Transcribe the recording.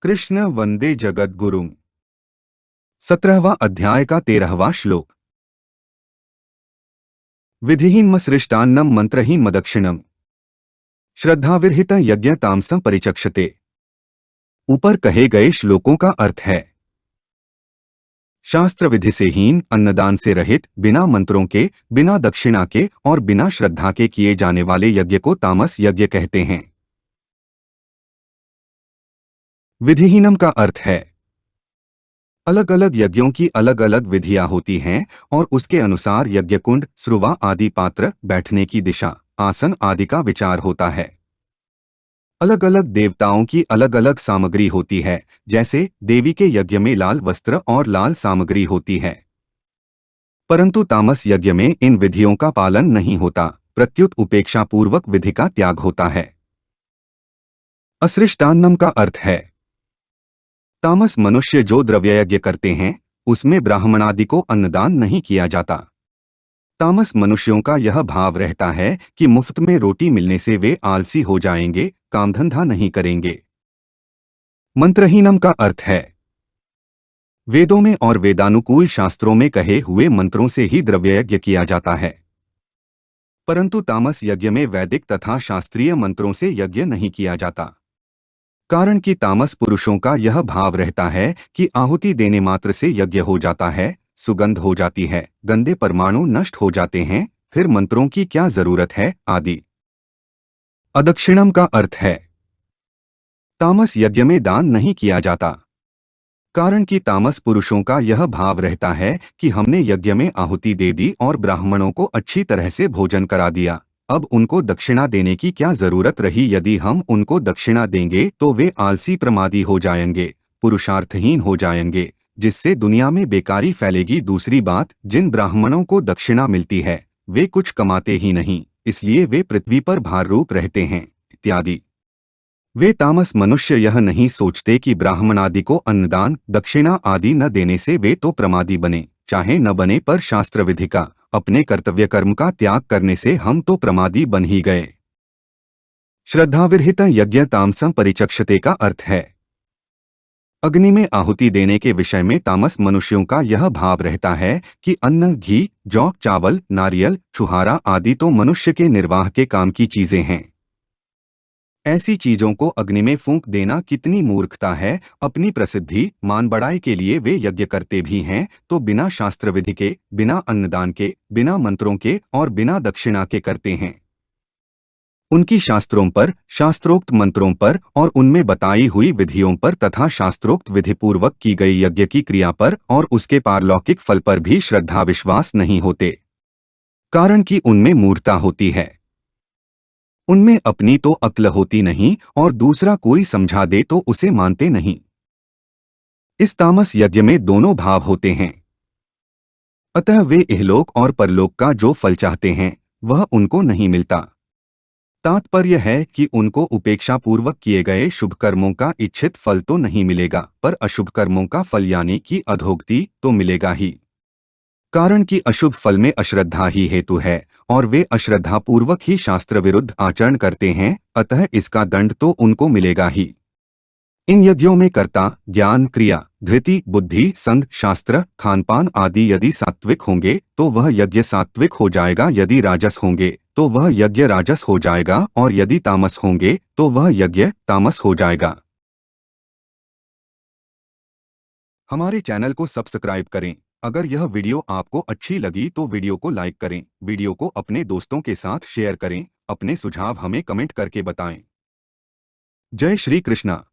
कृष्ण वंदे जगद्गुरुम्। 17वां अध्याय का 13वां श्लोक। विधिहीन सृष्टान्नम मंत्रहीन मदक्षिणम श्रद्धाविरहित यज्ञ तामसम परिचक्षते। ऊपर कहे गए श्लोकों का अर्थ है, शास्त्र विधि से हीन, अन्नदान से रहित, बिना मंत्रों के, बिना दक्षिणा के और बिना श्रद्धा के किए जाने वाले यज्ञ को तामस यज्ञ कहते हैं। विधिहीनम का अर्थ है, अलग अलग यज्ञों की अलग अलग विधियां होती हैं और उसके अनुसार यज्ञकुंड, स्रुवा आदि पात्र, बैठने की दिशा, आसन आदि का विचार होता है। अलग अलग देवताओं की अलग अलग सामग्री होती है, जैसे देवी के यज्ञ में लाल वस्त्र और लाल सामग्री होती है। परंतु तामस यज्ञ में इन विधियों का पालन नहीं होता, प्रत्युत उपेक्षापूर्वक विधि का त्याग होता है। असृष्टान्नम का अर्थ है, तामस मनुष्य जो द्रव्ययज्ञ करते हैं उसमें ब्राह्मणादि को अन्नदान नहीं किया जाता। तामस मनुष्यों का यह भाव रहता है कि मुफ्त में रोटी मिलने से वे आलसी हो जाएंगे, कामधंधा नहीं करेंगे। मंत्रहीनम का अर्थ है, वेदों में और वेदानुकूल शास्त्रों में कहे हुए मंत्रों से ही द्रव्ययज्ञ किया जाता है, परंतु तामस यज्ञ में वैदिक तथा शास्त्रीय मंत्रों से यज्ञ नहीं किया जाता। कारण कि तामस पुरुषों का यह भाव रहता है कि आहुति देने मात्र से यज्ञ हो जाता है, सुगंध हो जाती है, गंदे परमाणु नष्ट हो जाते हैं, फिर मंत्रों की क्या जरूरत है आदि। अदक्षिणम का अर्थ है, तामस यज्ञ में दान नहीं किया जाता। कारण कि तामस पुरुषों का यह भाव रहता है कि हमने यज्ञ में आहुति दे दी और ब्राह्मणों को अच्छी तरह से भोजन करा दिया, अब उनको दक्षिणा देने की क्या जरूरत रही। यदि हम उनको दक्षिणा देंगे तो वे आलसी प्रमादी हो जाएंगे, पुरुषार्थहीन हो जाएंगे, जिससे दुनिया में बेकारी फैलेगी। दूसरी बात, जिन ब्राह्मणों को दक्षिणा मिलती है वे कुछ कमाते ही नहीं, इसलिए वे पृथ्वी पर भार रूप रहते हैं इत्यादि। वे तामस मनुष्य यह नहीं सोचते कि ब्राह्मण आदि को अन्नदान, दक्षिणा आदि न देने से वे तो प्रमादी बने, चाहे न बने, पर शास्त्र विधि का, अपने कर्तव्य कर्म का त्याग करने से हम तो प्रमादी बन ही गए। श्रद्धाविरहित यज्ञ तामसम परिचक्षते का अर्थ है, अग्नि में आहुति देने के विषय में तामस मनुष्यों का यह भाव रहता है कि अन्न, घी, जौ, चावल, नारियल, छुहारा आदि तो मनुष्य के निर्वाह के काम की चीजें हैं। ऐसी चीजों को अग्नि में फूंक देना कितनी मूर्खता है। अपनी प्रसिद्धि, मान बढ़ाई के लिए वे यज्ञ करते भी हैं तो बिना शास्त्र विधि के, बिना अन्नदान के, बिना मंत्रों के और बिना दक्षिणा के करते हैं। उनकी शास्त्रों पर, शास्त्रोक्त मंत्रों पर और उनमें बताई हुई विधियों पर तथा शास्त्रोक्त विधिपूर्वक की गई यज्ञ की क्रिया पर और उसके पारलौकिक फल पर भी श्रद्धा विश्वास नहीं होते, कारण कि उनमें मूर्खता होती है। उनमें अपनी तो अक्ल होती नहीं और दूसरा कोई समझा दे तो उसे मानते नहीं। इस तामस यज्ञ में दोनों भाव होते हैं, अतः वे इहलोक और परलोक का जो फल चाहते हैं वह उनको नहीं मिलता। तात्पर्य है कि उनको उपेक्षापूर्वक किए गए शुभ कर्मों का इच्छित फल तो नहीं मिलेगा, पर अशुभ कर्मों का फल यानी कि अधोगति तो मिलेगा ही। कारण कि अशुभ फल में अश्रद्धा ही हेतु है और वे अश्रद्धापूर्वक ही शास्त्र विरुद्ध आचरण करते हैं, अतः इसका दंड तो उनको मिलेगा ही। इन यज्ञों में कर्ता, ज्ञान, क्रिया, धृति, बुद्धि, संग, शास्त्र, खानपान आदि यदि सात्विक होंगे तो वह यज्ञ सात्विक हो जाएगा, यदि राजस होंगे तो वह यज्ञ राजस हो जाएगा और यदि तामस होंगे तो वह यज्ञ तामस हो जाएगा। हमारे चैनल को सब्सक्राइब करें। अगर यह वीडियो आपको अच्छी लगी तो वीडियो को लाइक करें, वीडियो को अपने दोस्तों के साथ शेयर करें, अपने सुझाव हमें कमेंट करके बताएं। जय श्री कृष्णा।